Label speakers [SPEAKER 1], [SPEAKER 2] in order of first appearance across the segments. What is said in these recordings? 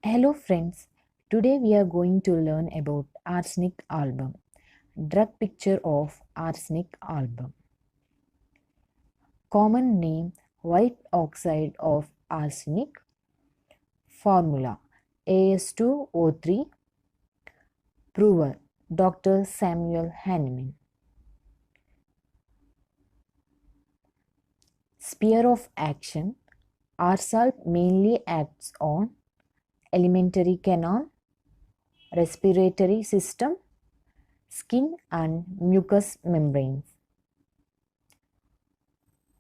[SPEAKER 1] Hello friends, today we are going to learn about arsenic album, drug picture of arsenic album. Common name white oxide of arsenic, formula As2O3, prover Dr. Samuel Hahnemann. Sphere of action, arsalt mainly acts on alimentary canal, respiratory system, skin and mucous membranes.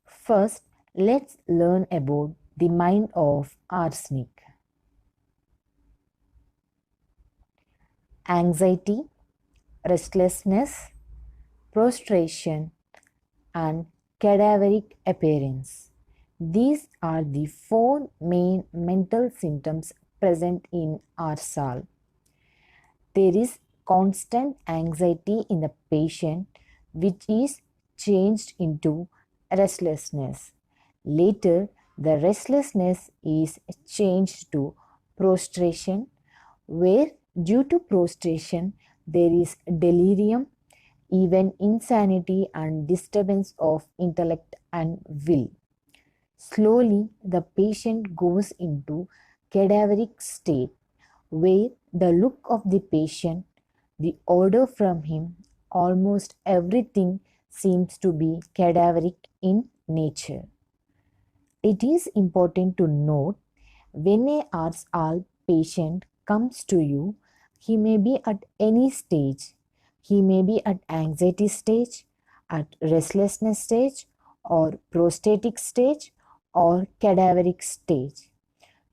[SPEAKER 1] First, let's learn about the mind of arsenic. Anxiety, restlessness, prostration, and cadaveric appearance. These are the four main mental symptoms present in arsal. There is constant anxiety in the patient, which is changed into restlessness. Later, the restlessness is changed to prostration, where due to prostration there is delirium, even insanity and disturbance of intellect and will. Slowly, the patient goes into cadaveric state, where the look of the patient, the odor from him, almost everything seems to be cadaveric in nature. It is important to note when a arsal patient comes to you, he may be at any stage. He may be at anxiety stage, at restlessness stage, or prostatic stage, or cadaveric stage.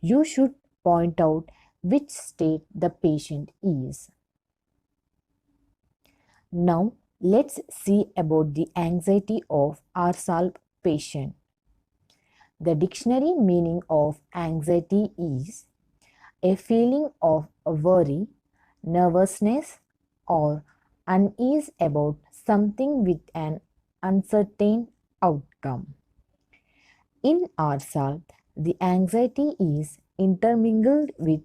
[SPEAKER 1] You should point out which state the patient is. Now, let's see about the anxiety of arsal patient. The dictionary meaning of anxiety is a feeling of worry, nervousness, or unease about something with an uncertain outcome. In arsal, the anxiety is intermingled with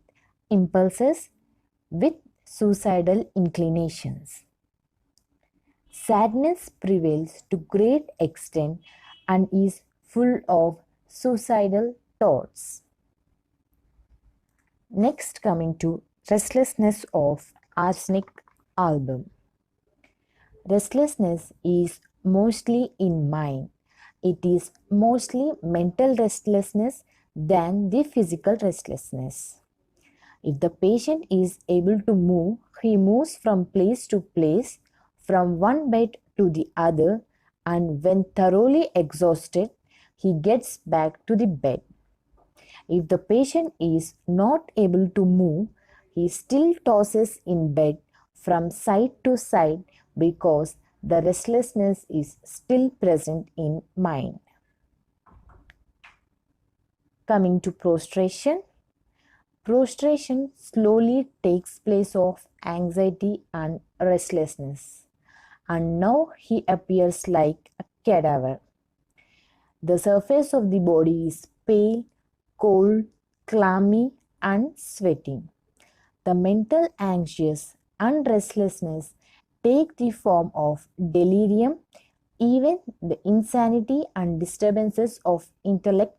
[SPEAKER 1] impulses with suicidal inclinations. Sadness prevails to great extent and is full of suicidal thoughts. Next, coming to restlessness of arsenic album. Restlessness is mostly in mind. It is mostly mental restlessness than the physical restlessness. If the patient is able to move, he moves from place to place, from one bed to the other, and when thoroughly exhausted, he gets back to the bed. If the patient is not able to move, he still tosses in bed from side to side because the restlessness is still present in mind. Coming to prostration. Prostration slowly takes place of anxiety and restlessness, and now he appears like a cadaver. The surface of the body is pale, cold, clammy, and sweating. The mental anxious and restlessness take the form of delirium, even the insanity and disturbances of intellect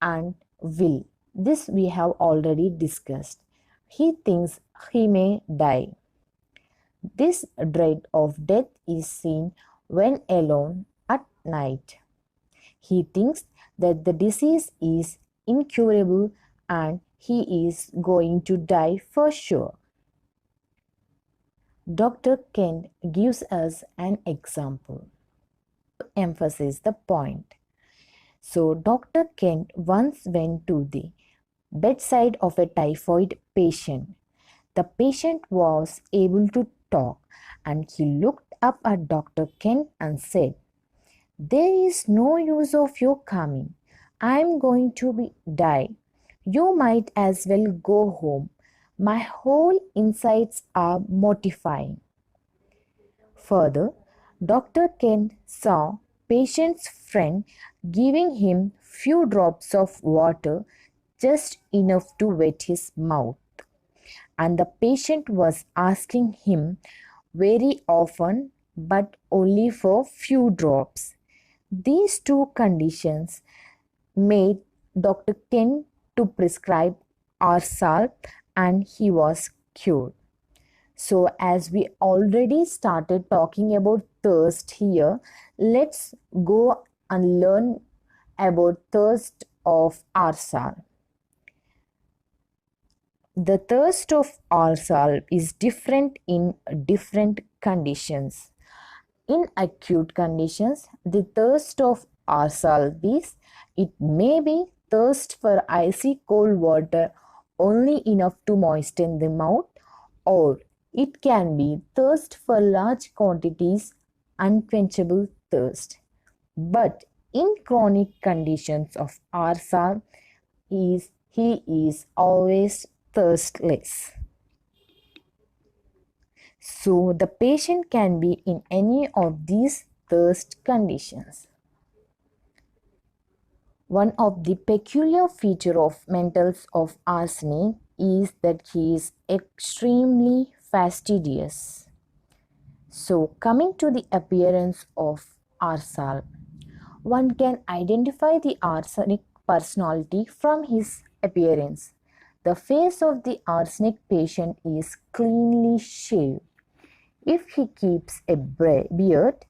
[SPEAKER 1] and will. This we have already discussed. He thinks he may die. This dread of death is seen when alone at night. He thinks that the disease is incurable and he is going to die for sure. Dr. Kent gives us an example to emphasize the point. So, Dr. Kent once went to the bedside of a typhoid patient. The patient was able to talk and he looked up at Dr. Kent and said, "There is no use of your coming. I am going to die. You might as well go home. My whole insides are mortifying." Further, Dr. Kent saw patient's friend giving him few drops of water, just enough to wet his mouth. And the patient was asking him very often, but only for few drops. These two conditions made Dr. Ken to prescribe Arsal, and he was cured. So, as we already started talking about thirst here, let's go and learn about thirst of Arsal. The thirst of Arsal is different in different conditions. In acute conditions, the thirst of Arsal is it may be thirst for icy cold water only enough to moisten the mouth, or it can be thirst for large quantities, unquenchable thirst. But in chronic conditions of Arsal, he is always thirstless. So the patient can be in any of these thirst conditions. One of the peculiar features of mentals of arsenic is that he is extremely fastidious. So coming to the appearance of Arsal, one can identify the arsenic personality from his appearance. The face of the arsenic patient is cleanly shaved. If he keeps a beard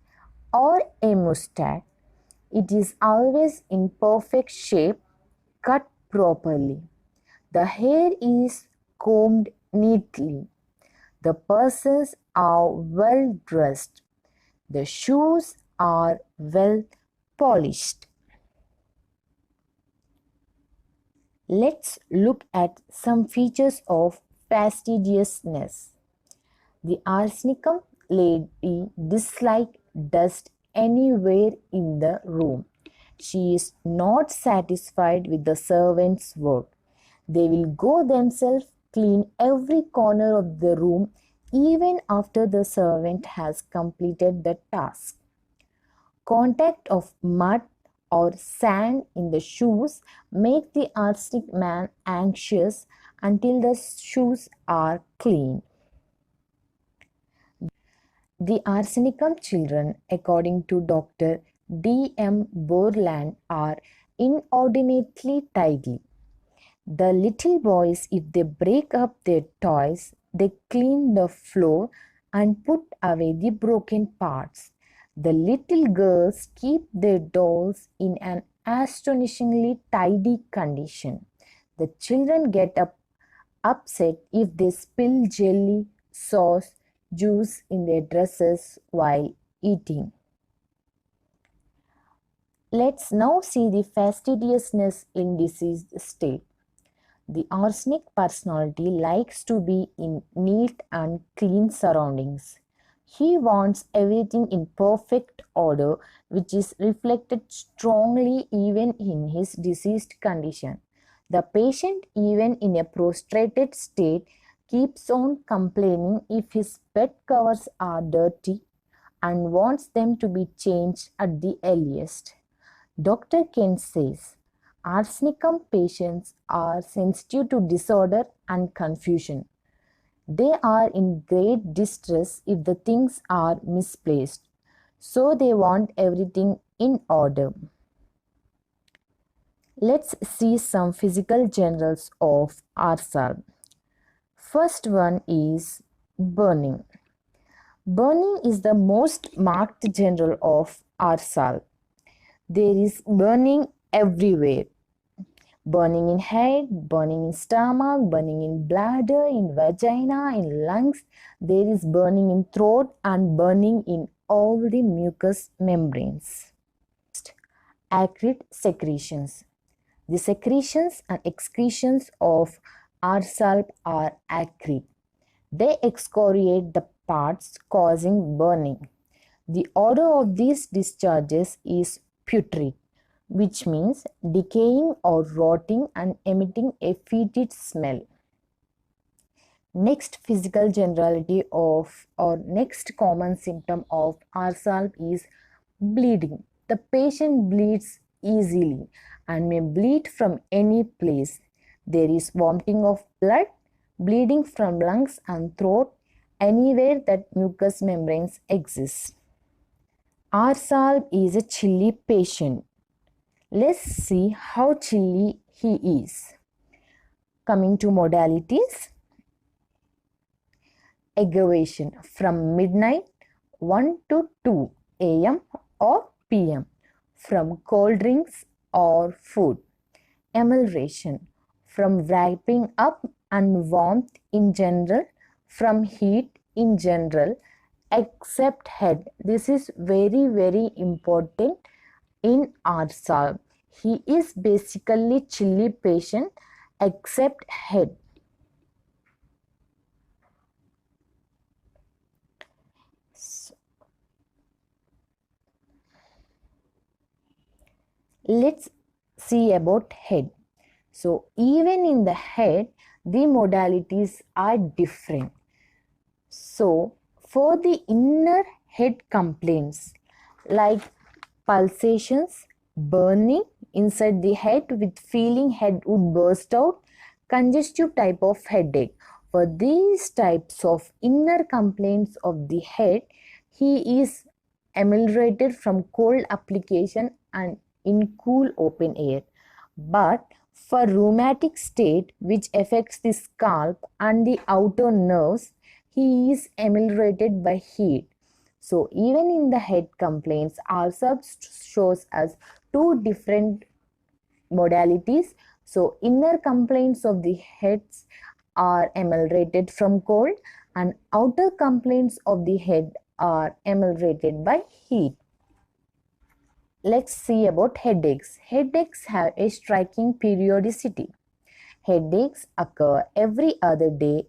[SPEAKER 1] or a mustache, it is always in perfect shape, cut properly. The hair is combed neatly. The persons are well dressed. The shoes are well polished. Let's look at some features of fastidiousness. The arsenicum lady dislikes dust anywhere in the room. She is not satisfied with the servants' work. They will go themselves clean every corner of the room even after the servant has completed the task. Contact of mud or sand in the shoes make the arsenic man anxious until the shoes are clean. The arsenicum children, according to Dr. D. M. Borland, are inordinately tidy. The little boys, if they break up their toys, they clean the floor and put away the broken parts. The little girls keep their dolls in an astonishingly tidy condition. The children get upset if they spill jelly, sauce, juice in their dresses while eating. Let's now see the fastidiousness in diseased state. The arsenic personality likes to be in neat and clean surroundings. He wants everything in perfect order, which is reflected strongly even in his diseased condition. The patient, even in a prostrated state, keeps on complaining if his bed covers are dirty and wants them to be changed at the earliest. Dr. Ken says, arsenicum patients are sensitive to disorder and confusion. They are in great distress if the things are misplaced, so they want everything in order. Let's see some physical generals of arsal. First one is burning. Burning is the most marked general of arsal. There is burning everywhere. Burning in head, burning in stomach, burning in bladder, in vagina, in lungs. There is burning in throat and burning in all the mucous membranes. Acrid secretions. The secretions and excretions of arsal are acrid. They excoriate the parts causing burning. The odor of these discharges is putrid, which means decaying or rotting and emitting a fetid smell. Next physical generality of or next common symptom of arsal is bleeding. The patient bleeds easily and may bleed from any place. There is vomiting of blood, bleeding from lungs and throat, anywhere that mucous membranes exist. Arsalb is a chilly patient. Let's see how chilly he is. Coming to modalities. Aggravation from midnight 1 to 2 a.m. or p.m. from cold drinks or food. Amelioration from wrapping up and warmth in general, from heat in general, except head. This is very important in Arsal. He is basically chilly patient except head. Let's see about head. So even in the head, the modalities are different. So for the inner head complaints like pulsations, burning inside the head with feeling head would burst out, congestive type of headache. For these types of inner complaints of the head, he is ameliorated from cold application and in cool open air. But for rheumatic state which affects the scalp and the outer nerves, he is ameliorated by heat. So even in the head complaints, Arsab shows us two different modalities. So inner complaints of the heads are ameliorated from cold and outer complaints of the head are ameliorated by heat. Let's see about headaches. Headaches have a striking periodicity. Headaches occur every other day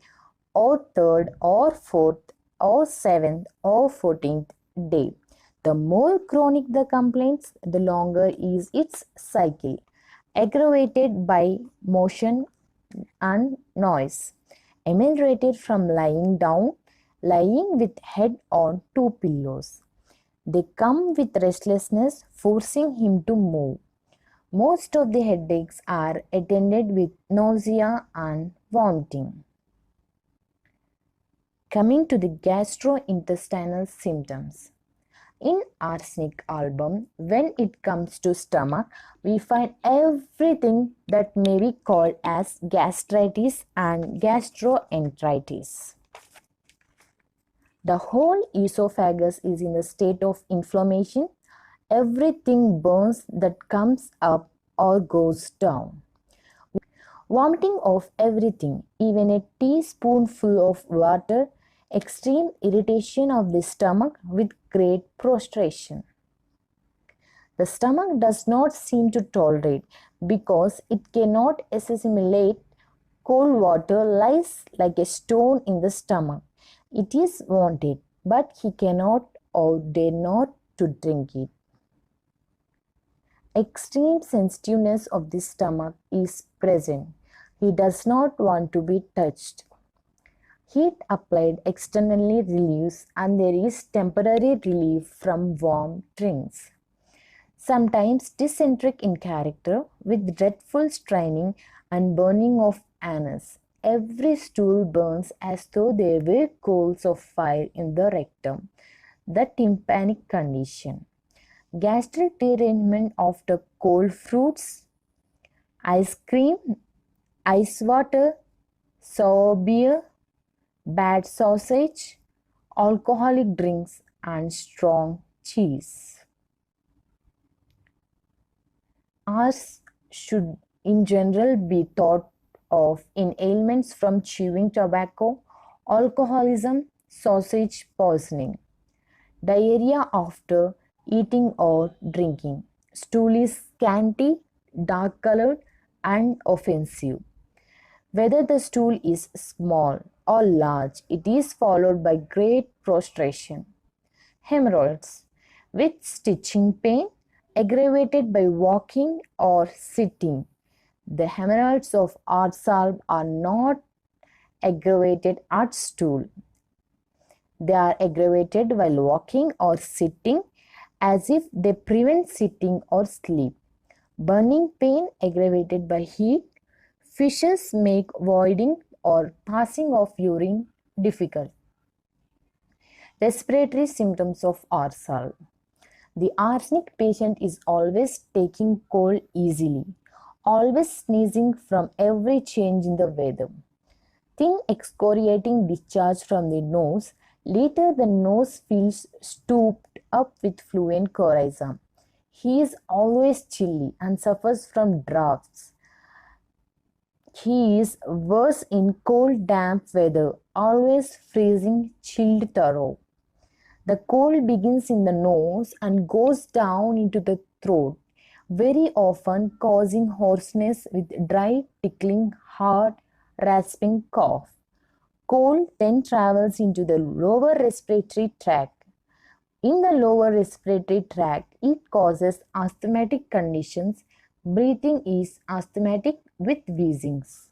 [SPEAKER 1] or third or fourth or seventh or 14th day. The more chronic the complaints, the longer is its cycle, aggravated by motion and noise, ameliorated from lying down, lying with head on two pillows. They come with restlessness, forcing him to move. Most of the headaches are attended with nausea and vomiting. Coming to the gastrointestinal symptoms. In arsenic album, when it comes to stomach, we find everything that may be called as gastritis and gastroenteritis. The whole esophagus is in a state of inflammation. Everything burns that comes up or goes down. Vomiting of everything, even a teaspoonful of water, extreme irritation of the stomach with great prostration. The stomach does not seem to tolerate because it cannot assimilate cold water, lies like a stone in the stomach. It is wanted, but he cannot or dare not to drink it. Extreme sensitiveness of the stomach is present. He does not want to be touched. Heat applied externally relieves and there is temporary relief from warm drinks. Sometimes dysenteric in character with dreadful straining and burning of anus. Every stool burns as though there were coals of fire in the rectum. The tympanic condition. Gastric derangement after cold fruits, ice cream, ice water, sour beer, bad sausage, alcoholic drinks and strong cheese. Ours should in general be thought of in ailments from chewing tobacco, alcoholism, sausage poisoning, diarrhea after eating or drinking. Stool is scanty, dark colored and offensive. Whether the stool is small or large, it is followed by great prostration. Hemorrhoids with stitching pain, aggravated by walking or sitting. The hemorrhoids of Arsal are not aggravated at stool. They are aggravated while walking or sitting, as if they prevent sitting or sleep. Burning pain aggravated by heat, Fishes make voiding or passing of urine difficult. Respiratory symptoms of arsal. The arsenic patient is always taking cold easily, always sneezing from every change in the weather. Thin excoriating discharge from the nose. Later the nose feels stooped up with fluent coryza. He is always chilly and suffers from draughts. He is worse in cold damp weather, always freezing chilled through. The cold begins in the nose and goes down into the throat, very often causing hoarseness with dry, tickling, hard, rasping cough. Cold then travels into the lower respiratory tract. In the lower respiratory tract, it causes asthmatic conditions. Breathing is asthmatic with wheezings.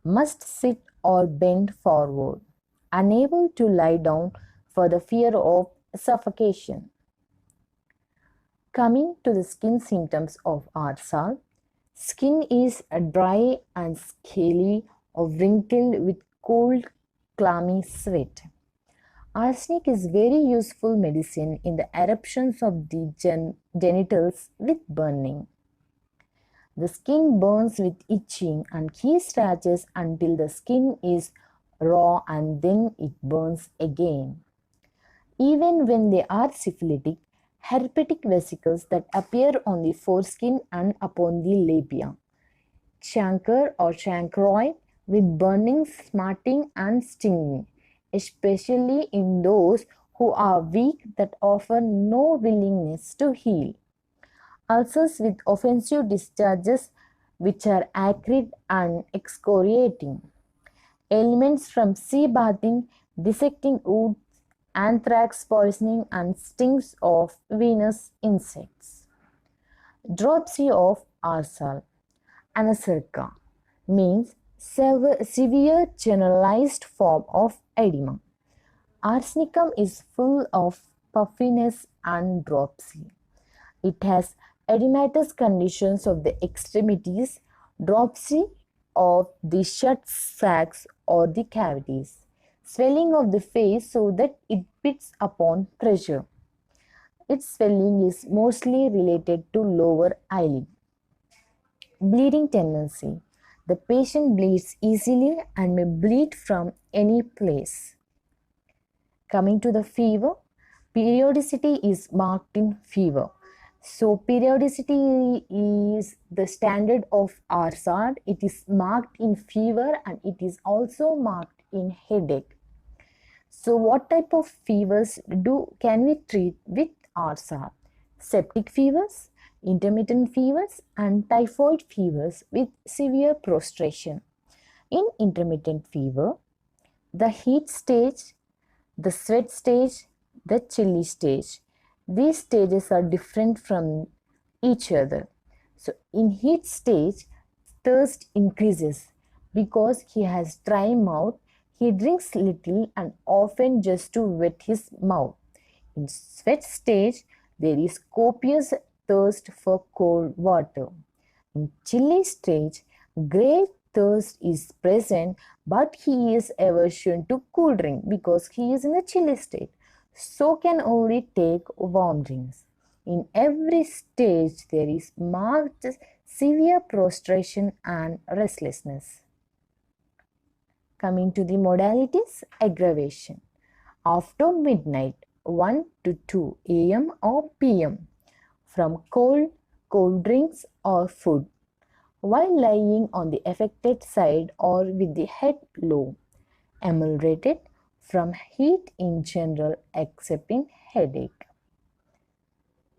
[SPEAKER 1] Must sit or bend forward. Unable to lie down for the fear of suffocation. Coming to the skin symptoms of arsal, skin is dry and scaly or wrinkled with cold, clammy sweat. Arsenic is very useful medicine in the eruptions of the genitals with burning. The skin burns with itching and he scratches until the skin is raw and then it burns again. Even when they are syphilitic, herpetic vesicles that appear on the foreskin and upon the labia. Chancre or chancroid with burning, smarting and stinging, especially in those who are weak that offer no willingness to heal. Ulcers with offensive discharges which are acrid and excoriating. Ailments from sea bathing, dissecting wounds, anthrax poisoning and stings of venous insects. Dropsy of arsal. Anasarca means severe generalized form of edema. Arsenicum is full of puffiness and dropsy. It has edematous conditions of the extremities, dropsy of the shut sacs or the cavities, swelling of the face so that it beats upon pressure. Its swelling is mostly related to lower eyelid. Bleeding tendency. The patient bleeds easily and may bleed from any place. Coming to the fever, periodicity is marked in fever. So periodicity is the standard of arsal. It is marked in fever and it is also marked in headache. So what type of fevers can we treat with arsal? Septic fevers, intermittent fevers and typhoid fevers with severe prostration. In intermittent fever, the heat stage, the sweat stage, the chilly stage. These stages are different from each other. So in heat stage, thirst increases because he has dry mouth. He drinks little and often just to wet his mouth. In sweat stage, there is copious thirst for cold water. In chilly stage, great thirst is present, but he is aversion to cool drink because he is in a chilly state. So can only take warm drinks. In every stage, there is marked severe prostration and restlessness. Coming to the modalities, aggravation. After midnight, 1 to 2 a.m. or p.m. from cold drinks or food, while lying on the affected side or with the head low, ameliorated from heat in general excepting headache.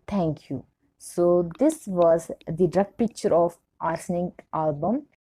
[SPEAKER 1] Thank you. So this was the drug picture of arsenic album.